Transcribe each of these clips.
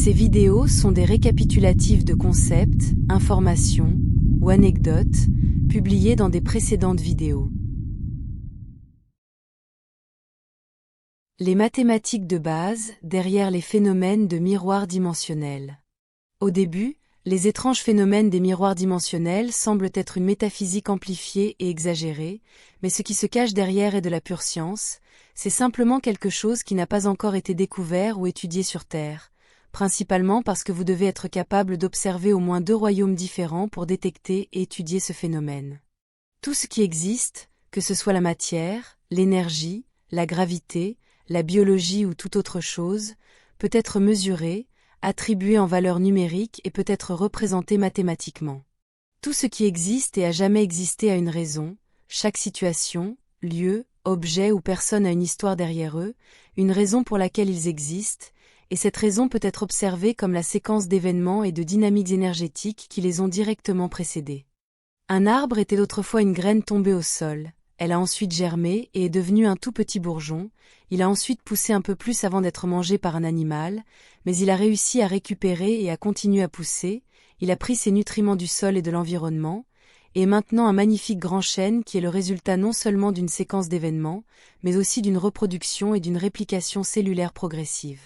Ces vidéos sont des récapitulatifs de concepts, informations ou anecdotes publiés dans des précédentes vidéos. Les mathématiques de base derrière les phénomènes de miroirs dimensionnels. Au début, les étranges phénomènes des miroirs dimensionnels semblent être une métaphysique amplifiée et exagérée, mais ce qui se cache derrière est de la pure science, c'est simplement quelque chose qui n'a pas encore été découvert ou étudié sur Terre, principalement parce que vous devez être capable d'observer au moins 2 royaumes différents pour détecter et étudier ce phénomène. Tout ce qui existe, que ce soit la matière, l'énergie, la gravité, la biologie ou toute autre chose, peut être mesuré, attribué en valeur numérique et peut être représenté mathématiquement. Tout ce qui existe et a jamais existé a une raison, chaque situation, lieu, objet ou personne a une histoire derrière eux, une raison pour laquelle ils existent, et cette raison peut être observée comme la séquence d'événements et de dynamiques énergétiques qui les ont directement précédés. Un arbre était autrefois une graine tombée au sol, elle a ensuite germé et est devenue un tout petit bourgeon, il a ensuite poussé un peu plus avant d'être mangé par un animal, mais il a réussi à récupérer et à continuer à pousser, il a pris ses nutriments du sol et de l'environnement, et est maintenant un magnifique grand chêne qui est le résultat non seulement d'une séquence d'événements, mais aussi d'une reproduction et d'une réplication cellulaire progressive.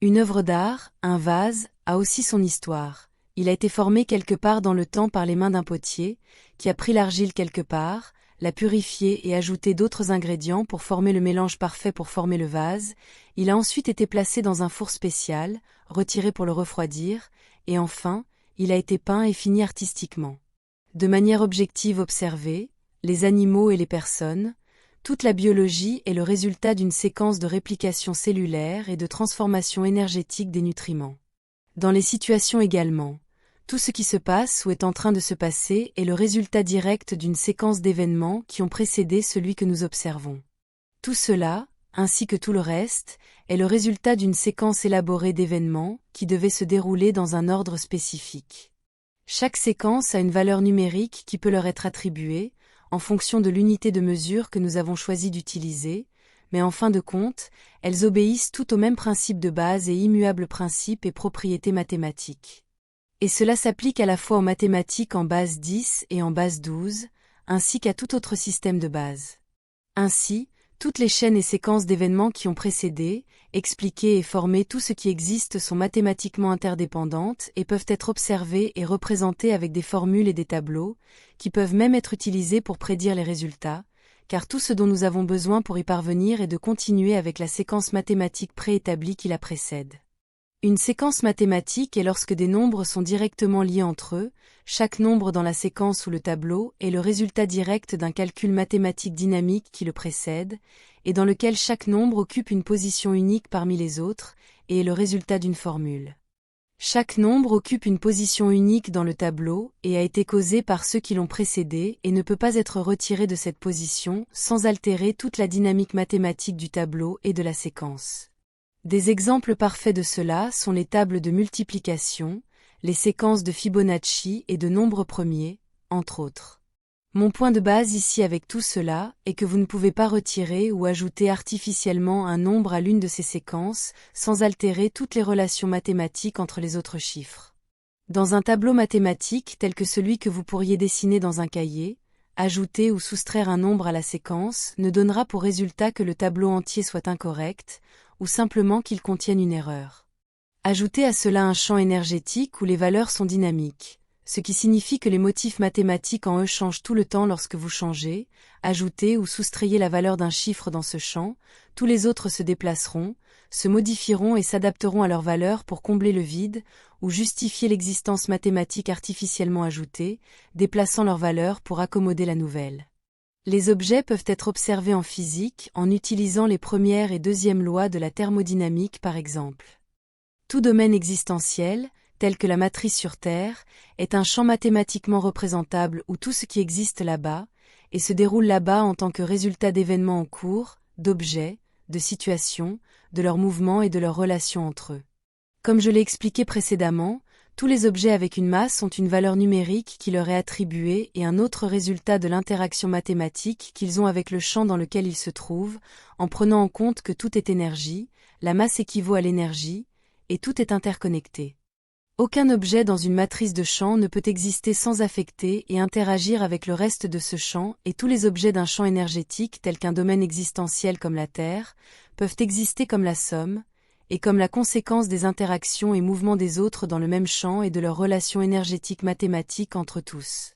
Une œuvre d'art, un vase, a aussi son histoire. Il a été formé quelque part dans le temps par les mains d'un potier, qui a pris l'argile quelque part, l'a purifié et ajouté d'autres ingrédients pour former le mélange parfait pour former le vase. Il a ensuite été placé dans un four spécial, retiré pour le refroidir, et enfin, il a été peint et fini artistiquement. De manière objective observée, les animaux et les personnes, toute la biologie est le résultat d'une séquence de réplication cellulaire et de transformation énergétique des nutriments. Dans les situations également, tout ce qui se passe ou est en train de se passer est le résultat direct d'une séquence d'événements qui ont précédé celui que nous observons. Tout cela, ainsi que tout le reste, est le résultat d'une séquence élaborée d'événements qui devaient se dérouler dans un ordre spécifique. Chaque séquence a une valeur numérique qui peut leur être attribuée, en fonction de l'unité de mesure que nous avons choisi d'utiliser, mais en fin de compte, elles obéissent toutes au même principe de base et immuable principe et propriétés mathématiques. Et cela s'applique à la fois aux mathématiques en base 10 et en base 12, ainsi qu'à tout autre système de base. Ainsi, toutes les chaînes et séquences d'événements qui ont précédé, expliqué et formé tout ce qui existe sont mathématiquement interdépendantes et peuvent être observées et représentées avec des formules et des tableaux, qui peuvent même être utilisés pour prédire les résultats, car tout ce dont nous avons besoin pour y parvenir est de continuer avec la séquence mathématique préétablie qui la précède. Une séquence mathématique est lorsque des nombres sont directement liés entre eux, chaque nombre dans la séquence ou le tableau est le résultat direct d'un calcul mathématique dynamique qui le précède, et dans lequel chaque nombre occupe une position unique parmi les autres, et est le résultat d'une formule. Chaque nombre occupe une position unique dans le tableau et a été causé par ceux qui l'ont précédé et ne peut pas être retiré de cette position sans altérer toute la dynamique mathématique du tableau et de la séquence. Des exemples parfaits de cela sont les tables de multiplication, les séquences de Fibonacci et de nombres premiers, entre autres. Mon point de base ici avec tout cela est que vous ne pouvez pas retirer ou ajouter artificiellement un nombre à l'une de ces séquences sans altérer toutes les relations mathématiques entre les autres chiffres. Dans un tableau mathématique tel que celui que vous pourriez dessiner dans un cahier, ajouter ou soustraire un nombre à la séquence ne donnera pour résultat que le tableau entier soit incorrect, ou simplement qu'il contienne une erreur. Ajoutez à cela un champ énergétique où les valeurs sont dynamiques, ce qui signifie que les motifs mathématiques en eux changent tout le temps lorsque vous changez, ajoutez ou soustrayez la valeur d'un chiffre dans ce champ, tous les autres se déplaceront, se modifieront et s'adapteront à leur valeur pour combler le vide, ou justifier l'existence mathématique artificiellement ajoutée, déplaçant leur valeur pour accommoder la nouvelle. Les objets peuvent être observés en physique en utilisant les premières et deuxièmes lois de la thermodynamique par exemple. Tout domaine existentiel, tel que la matrice sur Terre, est un champ mathématiquement représentable où tout ce qui existe là-bas, et se déroule là-bas en tant que résultat d'événements en cours, d'objets, de situations, de leurs mouvements et de leurs relations entre eux. Comme je l'ai expliqué précédemment, tous les objets avec une masse ont une valeur numérique qui leur est attribuée et un autre résultat de l'interaction mathématique qu'ils ont avec le champ dans lequel ils se trouvent, en prenant en compte que tout est énergie, la masse équivaut à l'énergie, et tout est interconnecté. Aucun objet dans une matrice de champ ne peut exister sans affecter et interagir avec le reste de ce champ, et tous les objets d'un champ énergétique tel qu'un domaine existentiel comme la Terre, peuvent exister comme la somme, et comme la conséquence des interactions et mouvements des autres dans le même champ et de leurs relations énergétiques mathématiques entre tous.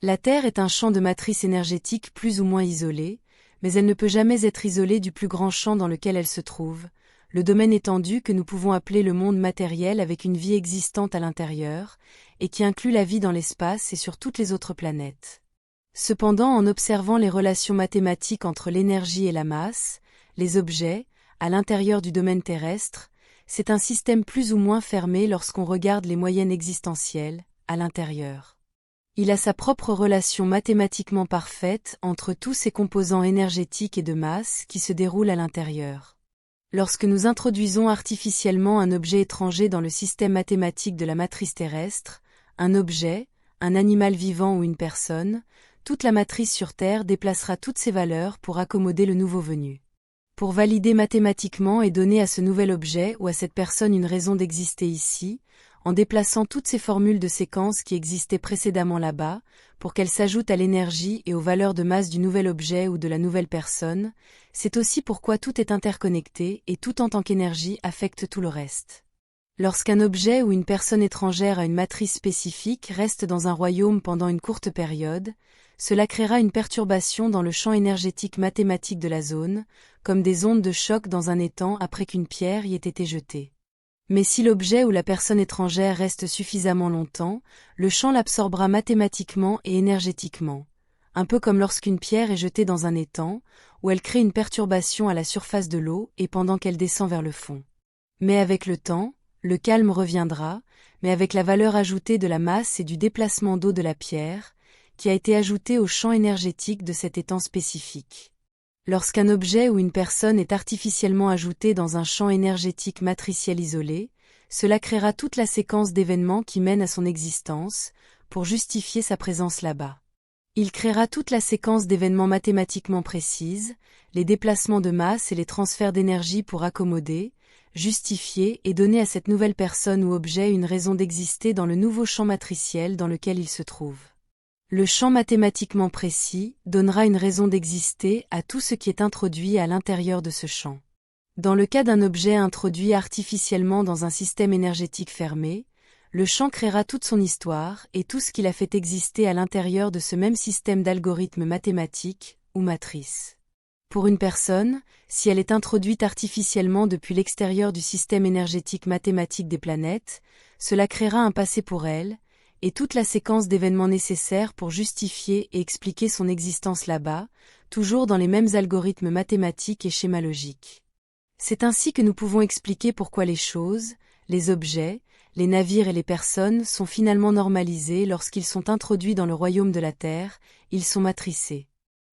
La Terre est un champ de matrice énergétique plus ou moins isolé, mais elle ne peut jamais être isolée du plus grand champ dans lequel elle se trouve, le domaine étendu que nous pouvons appeler le monde matériel avec une vie existante à l'intérieur, et qui inclut la vie dans l'espace et sur toutes les autres planètes. Cependant, en observant les relations mathématiques entre l'énergie et la masse, les objets, à l'intérieur du domaine terrestre, c'est un système plus ou moins fermé lorsqu'on regarde les moyennes existentielles, à l'intérieur. Il a sa propre relation mathématiquement parfaite entre tous ces composants énergétiques et de masse qui se déroulent à l'intérieur. Lorsque nous introduisons artificiellement un objet étranger dans le système mathématique de la matrice terrestre, un objet, un animal vivant ou une personne, toute la matrice sur Terre déplacera toutes ses valeurs pour accommoder le nouveau venu. Pour valider mathématiquement et donner à ce nouvel objet ou à cette personne une raison d'exister ici, en déplaçant toutes ces formules de séquence qui existaient précédemment là-bas, pour qu'elles s'ajoutent à l'énergie et aux valeurs de masse du nouvel objet ou de la nouvelle personne, c'est aussi pourquoi tout est interconnecté et tout en tant qu'énergie affecte tout le reste. Lorsqu'un objet ou une personne étrangère à une matrice spécifique reste dans un royaume pendant une courte période, cela créera une perturbation dans le champ énergétique mathématique de la zone, comme des ondes de choc dans un étang après qu'une pierre y ait été jetée. Mais si l'objet ou la personne étrangère reste suffisamment longtemps, le champ l'absorbera mathématiquement et énergétiquement. Un peu comme lorsqu'une pierre est jetée dans un étang, où elle crée une perturbation à la surface de l'eau et pendant qu'elle descend vers le fond. Mais avec le temps, le calme reviendra, mais avec la valeur ajoutée de la masse et du déplacement d'eau de la pierre, qui a été ajoutée au champ énergétique de cet étang spécifique. Lorsqu'un objet ou une personne est artificiellement ajouté dans un champ énergétique matriciel isolé, cela créera toute la séquence d'événements qui mènent à son existence, pour justifier sa présence là-bas. Il créera toute la séquence d'événements mathématiquement précises, les déplacements de masse et les transferts d'énergie pour accommoder, justifier et donner à cette nouvelle personne ou objet une raison d'exister dans le nouveau champ matriciel dans lequel il se trouve. Le champ mathématiquement précis donnera une raison d'exister à tout ce qui est introduit à l'intérieur de ce champ. Dans le cas d'un objet introduit artificiellement dans un système énergétique fermé, le champ créera toute son histoire et tout ce qu'il a fait exister à l'intérieur de ce même système d'algorithmes mathématiques ou matrices. Pour une personne, si elle est introduite artificiellement depuis l'extérieur du système énergétique mathématique des planètes, cela créera un passé pour elle, et toute la séquence d'événements nécessaires pour justifier et expliquer son existence là-bas, toujours dans les mêmes algorithmes mathématiques et schémas logiques. C'est ainsi que nous pouvons expliquer pourquoi les choses, les objets, les navires et les personnes sont finalement normalisés lorsqu'ils sont introduits dans le royaume de la Terre, ils sont matricés.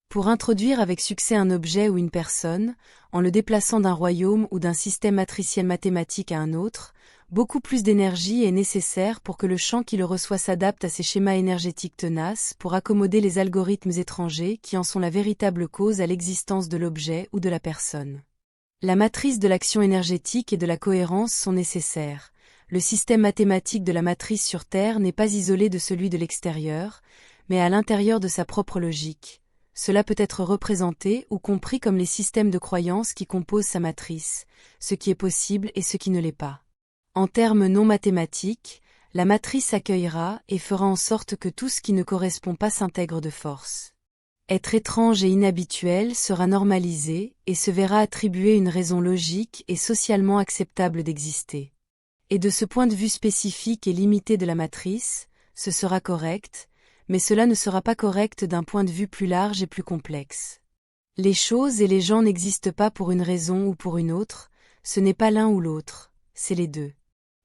Pour introduire avec succès un objet ou une personne, en le déplaçant d'un royaume ou d'un système matriciel mathématique à un autre, beaucoup plus d'énergie est nécessaire pour que le champ qui le reçoit s'adapte à ces schémas énergétiques tenaces pour accommoder les algorithmes étrangers qui en sont la véritable cause à l'existence de l'objet ou de la personne. La matrice de l'action énergétique et de la cohérence sont nécessaires. Le système mathématique de la matrice sur Terre n'est pas isolé de celui de l'extérieur, mais à l'intérieur de sa propre logique. Cela peut être représenté ou compris comme les systèmes de croyances qui composent sa matrice, ce qui est possible et ce qui ne l'est pas. En termes non mathématiques, la matrice accueillera et fera en sorte que tout ce qui ne correspond pas s'intègre de force. Être étrange et inhabituel sera normalisé et se verra attribuer une raison logique et socialement acceptable d'exister. Et de ce point de vue spécifique et limité de la matrice, ce sera correct, mais cela ne sera pas correct d'un point de vue plus large et plus complexe. Les choses et les gens n'existent pas pour une raison ou pour une autre, ce n'est pas l'un ou l'autre, c'est les deux.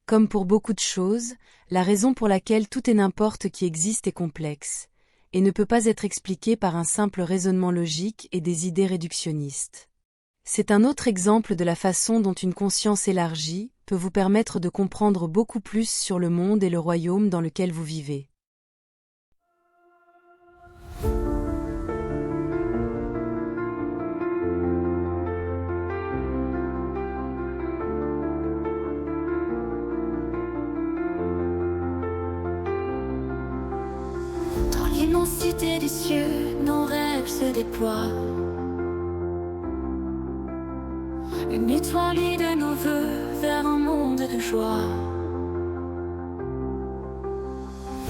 Comme pour beaucoup de choses, la raison pour laquelle tout et n'importe qui existe est complexe, et ne peut pas être expliquée par un simple raisonnement logique et des idées réductionnistes. C'est un autre exemple de la façon dont une conscience élargie peut vous permettre de comprendre beaucoup plus sur le monde et le royaume dans lequel vous vivez. beauté des cieux, nos rêves se déploient. Une étoile de nos voeux vers un monde de joie.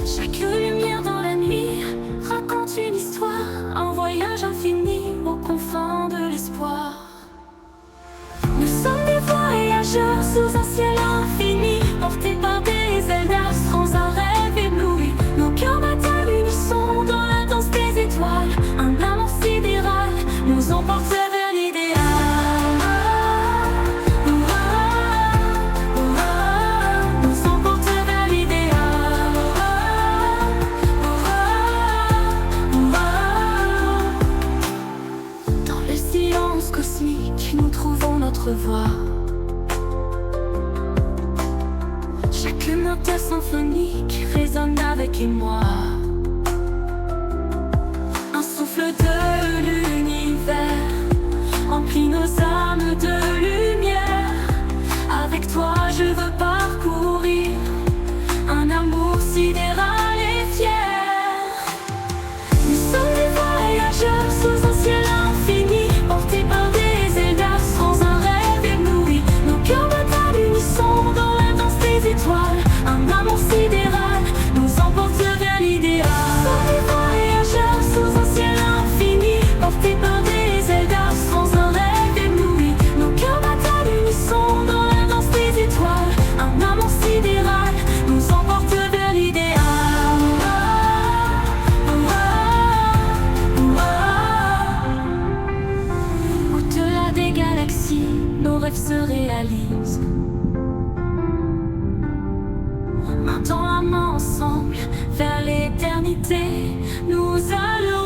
Chaque lumière dans la nuit raconte une histoire, un voyage infini aux confins de l'espoir. Nous sommes des voyageurs sous un ciel infini, portés par des ailes d'astres, un rêve ébloui. Nos cœurs battent à l'unisson dans la danse des étoiles. Un amour sidéral nous emporte vers l'idéal. Nous emporte vers l'idéal. Dans le silence cosmique, nous trouvons notre voix. Chaque note symphonique résonne avec moi. Un souffle de l'univers remplit nos âmes de lumière. Avec toi je veux parcourir un amour sidéral et fier. Nous sommes des voyageurs sous un ciel infini, portés par des ailes d'astres, un rêve ébloui. Nos cœurs battent à l'unisson dans la danse des étoiles. Un amour sidéral nous emporte vers l'idéal. Nous sommes des voyageurs sous un ciel infini, portés par des ailes d'astres, un rêve ébloui. Nos cœurs battent à l'unisson dans la danse des étoiles. Un amour sidéral nous emporte vers l'idéal. Au-delà des galaxies, nos rêves se réalisent. Main dans la main ensemble, vers l'éternité, nous allons.